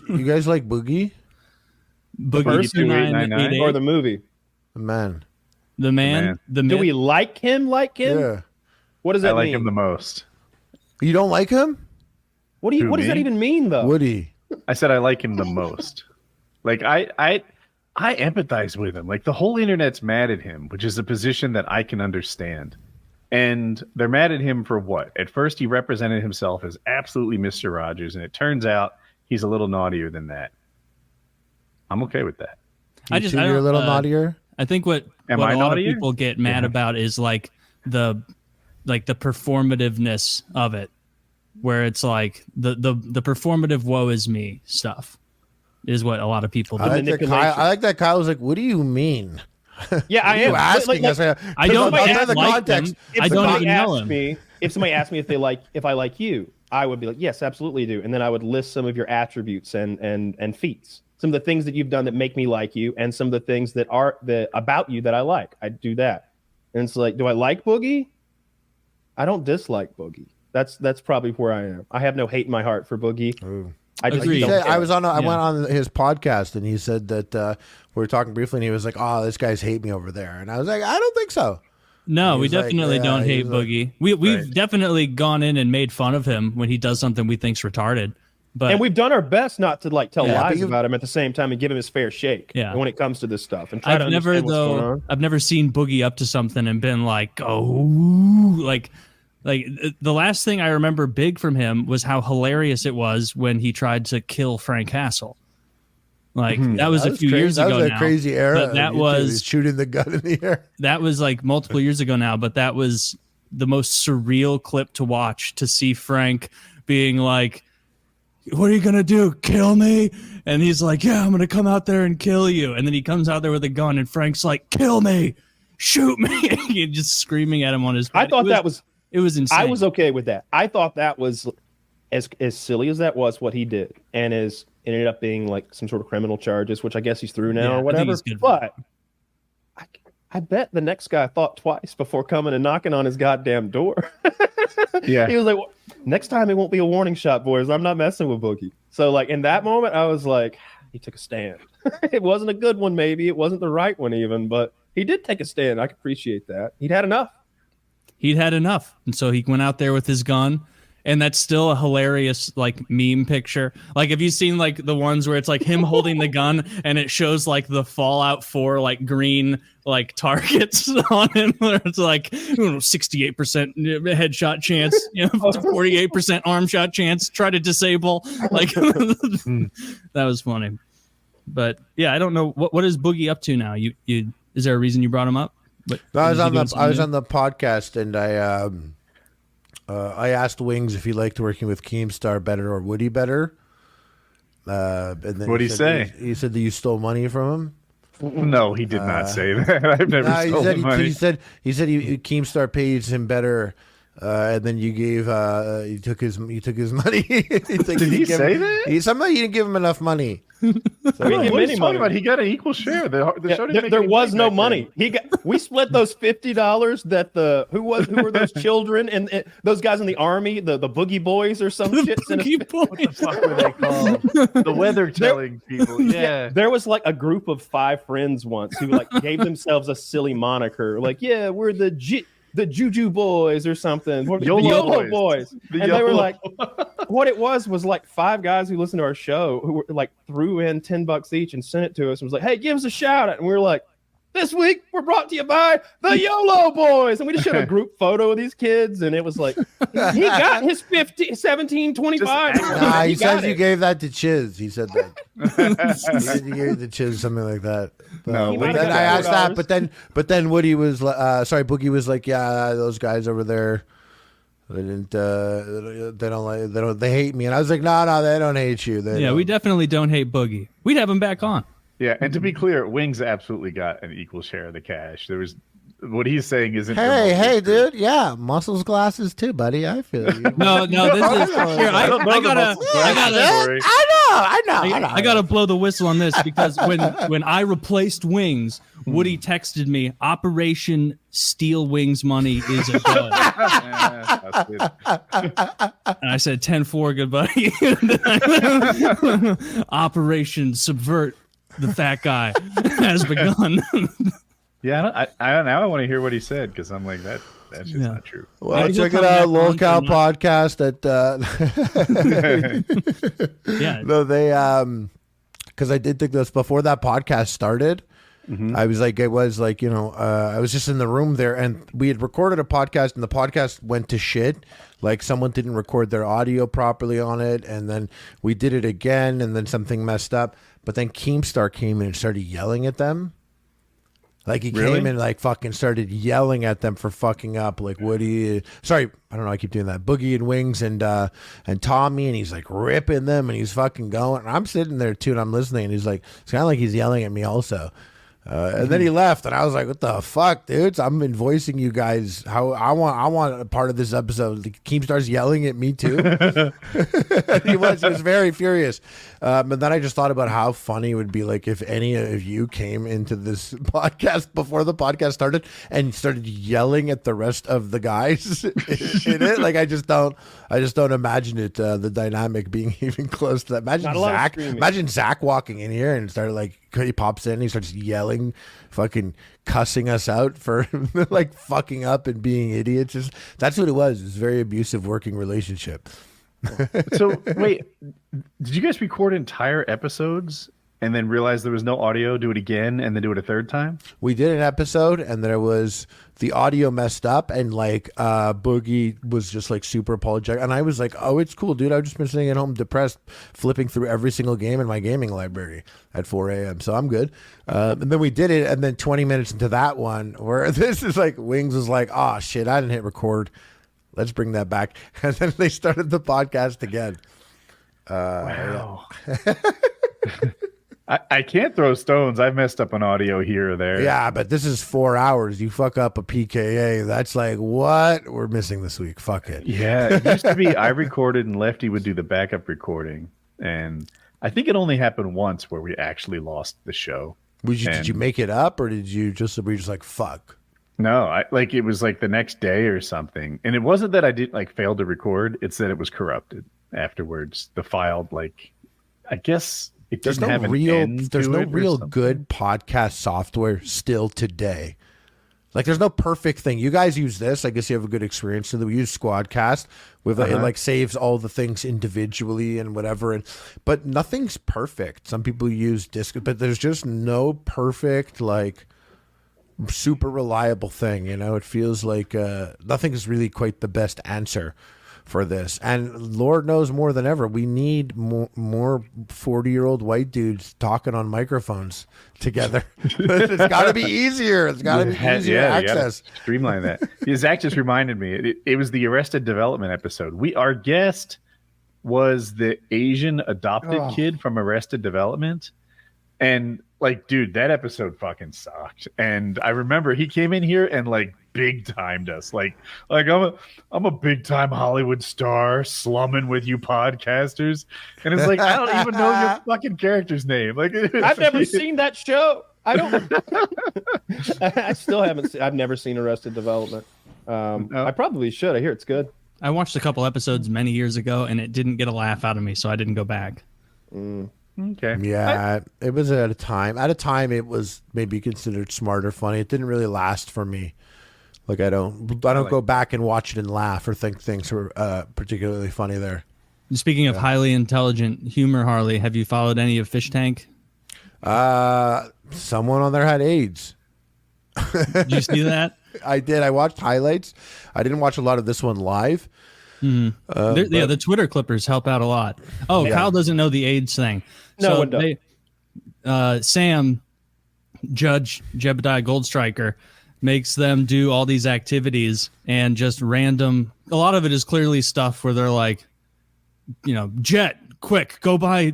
You guys like Boogie? Boogie2988 or the movie? The man. The man. Do we like him? Yeah. What does that mean? I like him the most. You don't like him? What does that even mean, though? Woody. I said I like him the most. Like I empathize with him. Like the whole internet's mad at him, which is a position that I can understand. And they're mad at him for what? At first, he represented himself as absolutely Mr. Rogers, and it turns out he's a little naughtier than that. I'm okay with that. You're a little naughtier. I think what a lot of people get mad about is like the performativeness of it, where it's like the performative woe is me stuff is what a lot I like that Kyle was like, what do you mean? Yeah, I am asking us. I don't like the context. I don't even know him. If somebody asked me if I like you, I would be like, yes, absolutely do. And then I would list some of your attributes and feats, some of the things that you've done that make me like you, and some of the things that are about you that I like. I do that. And it's like, do I like Boogie? I don't dislike Boogie. That's probably where I am. I have no hate in my heart for Boogie. Ooh. I just I went on his podcast and he said that we were talking briefly and he was like, "Oh, this guy's hate me over there," and I was like, "I don't think so." No, we definitely don't hate Boogie. We've definitely gone in and made fun of him when he does something we think's retarded. And we've done our best not to tell lies about him at the same time and give him his fair shake. Yeah. When it comes to this stuff, and I've never seen Boogie up to something and been like, oh, like the last thing I remember big from him was how hilarious it was when he tried to kill Frank Hassel. Like that was a few years ago. That was a crazy era. But that was shooting the gun in the air. That was like multiple years ago now. But that was the most surreal clip to watch, to see Frank being like, "What are you gonna do? Kill me?" And he's like, "Yeah, I'm gonna come out there and kill you." And then he comes out there with a gun, and Frank's like, "Kill me, shoot me!" And just screaming at him on his. I thought it was insane. I was okay with that. I thought that was as silly as that was what he did, and ended up being like some sort of criminal charges, which I guess he's through now or whatever. But I bet the next guy thought twice before coming and knocking on his goddamn door. Yeah, he was like, well, next time it won't be a warning shot, boys. I'm not messing with Boogie. So like in that moment, I was like, he took a stand. It wasn't a good one, maybe it wasn't the right one even, but he did take a stand. I can appreciate that. He'd had enough. And so he went out there with his gun, and that's still a hilarious like meme picture. Like, have you seen like the ones where it's like him holding the gun and it shows like the Fallout 4 like green like targets on him, where it's like 68% headshot chance, 48% arm shot chance, try to disable. Like that was funny. But yeah, I don't know what is Boogie up to now. You is there a reason you brought him up? I was on the podcast, and I asked Wings if he liked working with Keemstar better or Woody better. And then what'd he say? He said that you stole money from him. No, he did not say that. I've never stolen money. He said Keemstar pays him better. And then you took his money. Did he say that? Somehow you didn't give him enough money. What are you talking about? He got an equal share. The show didn't there was no money. We split those $50 that who were those children and those guys in the army, the Boogie Boys or some shit. Boogie Boys. What the fuck were they called? The weather telling people. Yeah. There was like a group of 5 friends once who like gave themselves a silly moniker, like, yeah, we're the Juju Boys or something. The YOLO Boys. They were like, what it was like 5 guys who listened to our show who were like threw in $10 each and sent it to us and was like, hey, give us a shout out. And we were like, this week we're brought to you by the YOLO Boys. And we just showed a group photo of these kids, and it was like, he got his 17.25. He says you gave that to Chiz. He said that. He said you gave it to Chiz, something like that. No, then I asked that, but then Woody was Boogie was like, yeah, those guys over there, they hate me, and I was like, no, they don't hate you. We definitely don't hate Boogie. We'd have him back on. Yeah, and to be clear, Wings absolutely got an equal share of the cash. There was what he's saying isn't. Hey, dude, yeah, muscles glasses too, buddy. I feel you. No, this is here. I gotta blow the whistle on this, because when I replaced Wings Woody texted me, Operation Steal Wings money is a go. And I said 10-4, good buddy. Operation Subvert the Fat Guy has begun. Yeah, now I want to hear what he said, because I'm like, that's just not true. Well, check it out, Lolcow podcast at yeah. no, they because I did think this before that podcast started. I was like, I was just in the room there, and we had recorded a podcast, and the podcast went to shit. Like, someone didn't record their audio properly on it, and then we did it again, and then something messed up. But then Keemstar came in and started yelling at them. Like, he came in, like, fucking started yelling at them for fucking up. Like, Woody, sorry, I don't know, I keep doing that. Boogie and Wings and Tommy, and he's like ripping them, and he's fucking going. And I'm sitting there too, and I'm listening, and he's like, it's kind of like he's yelling at me also. And then he left, and I was like, "What the fuck, dudes? I'm invoicing you guys. How I want a part of this episode." Keemstar's yelling at me too. he was very furious. But then I just thought about how funny it would be, like, if any of you came into this podcast before the podcast started and started yelling at the rest of the guys in it. Like, I just don't imagine it. The dynamic being even close to that. Imagine Zach walking in here and started, like, he pops in, he starts yelling, fucking cussing us out for like fucking up and being idiots. That's what it was. It's a very abusive working relationship. So wait, did you guys record entire episodes and then realize there was no audio, do it again, and then do it a third time? We did an episode, and there was the audio messed up, and like Boogie was just like super apologetic, and I was like, "Oh, it's cool, dude. I've just been sitting at home depressed, flipping through every single game in my gaming library at 4 a.m. So I'm good." And then we did it, and then 20 minutes into that one, where this is like Wings was like, "Oh shit, I didn't hit record. Let's bring that back," and then they started the podcast again. Wow. I can't throw stones. I've messed up an audio here or there. Yeah, but this is 4 hours. You fuck up a PKA. That's like, what? We're missing this week. Fuck it. Yeah, it used to be I recorded and Lefty would do the backup recording. And I think it only happened once where we actually lost the show. Did you make it up, or were you just like, fuck? No, it was like the next day or something. And it wasn't that I did like fail to record. It's that it was corrupted afterwards. The file, like, I guess... There's no real good podcast software still today. Like, there's no perfect thing. You guys use this. I guess you have a good experience. So we use Squadcast. With it like saves all the things individually and whatever. But nothing's perfect. Some people use Disc, but there's just no perfect, like, super reliable thing. You know, it feels like nothing is really quite the best answer for this. And Lord knows more than ever, we need more 40-year-old white dudes talking on microphones together. It's got to be easier. It's got to be easier to access. Streamline that. Zach just reminded me. It was the Arrested Development episode. Our guest was the Asian adopted kid from Arrested Development. And, like, dude, that episode fucking sucked. And I remember he came in here and, like, big timed us. Like I'm a big time Hollywood star slumming with you podcasters. And it's like, I don't even know your fucking character's name. Like, I've never seen that show. I still haven't seen. I've never seen Arrested Development. I probably should. I hear it's good. I watched a couple episodes many years ago, and it didn't get a laugh out of me, so I didn't go back. Okay. Yeah, it was at a time. At a time, it was maybe considered smart or funny. It didn't really last for me. Like, I don't go back and watch it and laugh or think things were particularly funny there. Speaking of highly intelligent humor, Harley, have you followed any of Fish Tank? Someone on there had AIDS. Did you see that? I did. I watched highlights. I didn't watch a lot of this one live. The Twitter clippers help out a lot. Oh, yeah. Kyle doesn't know the AIDS thing. No, Sam, Judge Jebediah Goldstriker, makes them do all these activities and just random. A lot of it is clearly stuff where they're like, Jet, quick, go buy